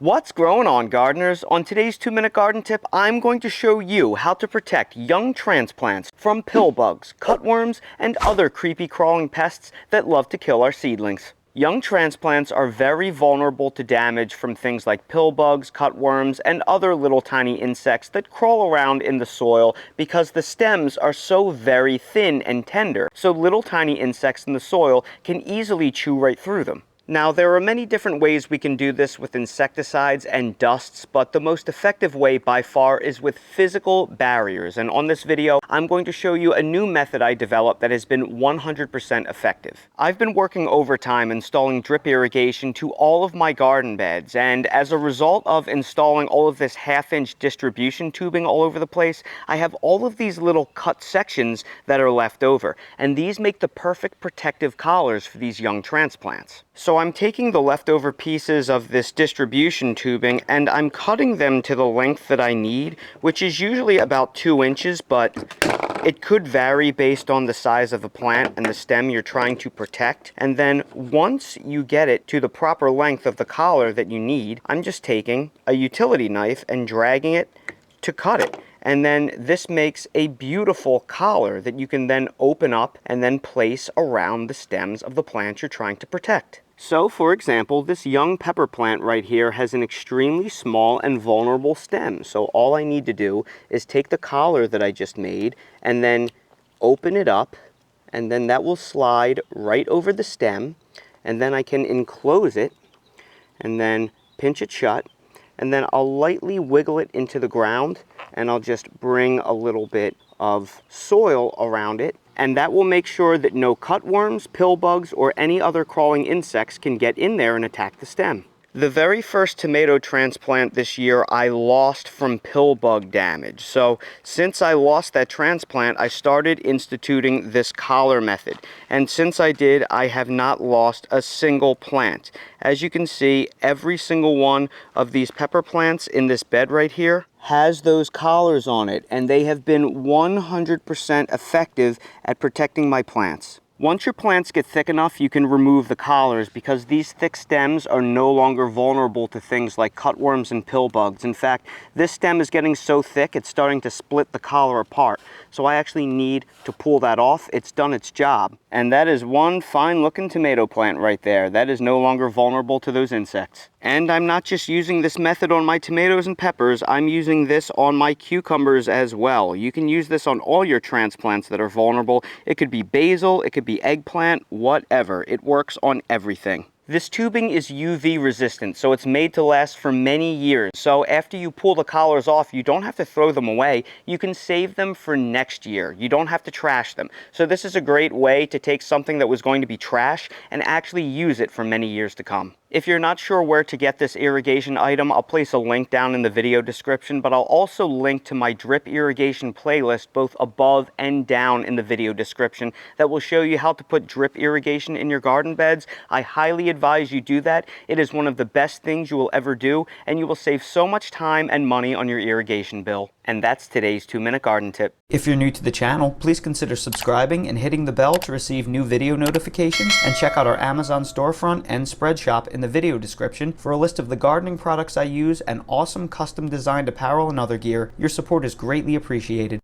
What's growing on, gardeners? On today's 2-minute garden tip, I'm going to show you how to protect young transplants from pill bugs, cutworms, and other creepy crawling pests that love to kill our seedlings. Young transplants are very vulnerable to damage from things like pill bugs, cutworms, and other little tiny insects that crawl around in the soil because the stems are so very thin and tender, so little tiny insects in the soil can easily chew right through them. Now, there are many different ways we can do this with insecticides and dusts, but the most effective way by far is with physical barriers. And on this video, I'm going to show you a new method I developed that has been 100% effective. I've been working overtime installing drip irrigation to all of my garden beds, and as a result of installing all of this half-inch distribution tubing all over the place, I have all of these little cut sections that are left over, and these make the perfect protective collars for these young transplants. So I'm taking the leftover pieces of this distribution tubing and I'm cutting them to the length that I need, which is usually about 2 inches, but it could vary based on the size of the plant and the stem you're trying to protect. And then once you get it to the proper length of the collar that you need, I'm just taking a utility knife and dragging it to cut it. And then this makes a beautiful collar that you can then open up and then place around the stems of the plant you're trying to protect. So, for example, this young pepper plant right here has an extremely small and vulnerable stem. So all I need to do is take the collar that I just made and then open it up, and then that will slide right over the stem, and then I can enclose it and then pinch it shut, and then I'll lightly wiggle it into the ground, and I'll just bring a little bit of soil around it, and that will make sure that no cutworms, pill bugs, or any other crawling insects can get in there and attack the stem. The very first tomato transplant this year I lost from pill bug damage. So since I lost that transplant, I started instituting this collar method. And since I did, I have not lost a single plant. As you can see, every single one of these pepper plants in this bed right here has those collars on it, and they have been 100% effective at protecting my plants. Once your plants get thick enough, you can remove the collars because these thick stems are no longer vulnerable to things like cutworms and pill bugs. In fact, this stem is getting so thick it's starting to split the collar apart. So I actually need to pull that off. It's done its job. And that is one fine looking tomato plant right there. That is no longer vulnerable to those insects. And I'm not just using this method on my tomatoes and peppers, I'm using this on my cucumbers as well. You can use this on all your transplants that are vulnerable. It could be basil, it could be eggplant, whatever. It works on everything. This tubing is UV resistant, so it's made to last for many years. So after you pull the collars off, you don't have to throw them away. You can save them for next year. You don't have to trash them. So this is a great way to take something that was going to be trash and actually use it for many years to come. If you're not sure where to get this irrigation item, I'll place a link down in the video description, but I'll also link to my drip irrigation playlist both above and down in the video description that will show you how to put drip irrigation in your garden beds. I highly advise you do that. It is one of the best things you will ever do, and you will save so much time and money on your irrigation bill. And that's today's 2-minute garden tip. If you're new to the channel, please consider subscribing and hitting the bell to receive new video notifications, and check out our Amazon storefront and spread shop in the video description for a list of the gardening products I use and awesome custom designed apparel and other gear. Your support is greatly appreciated.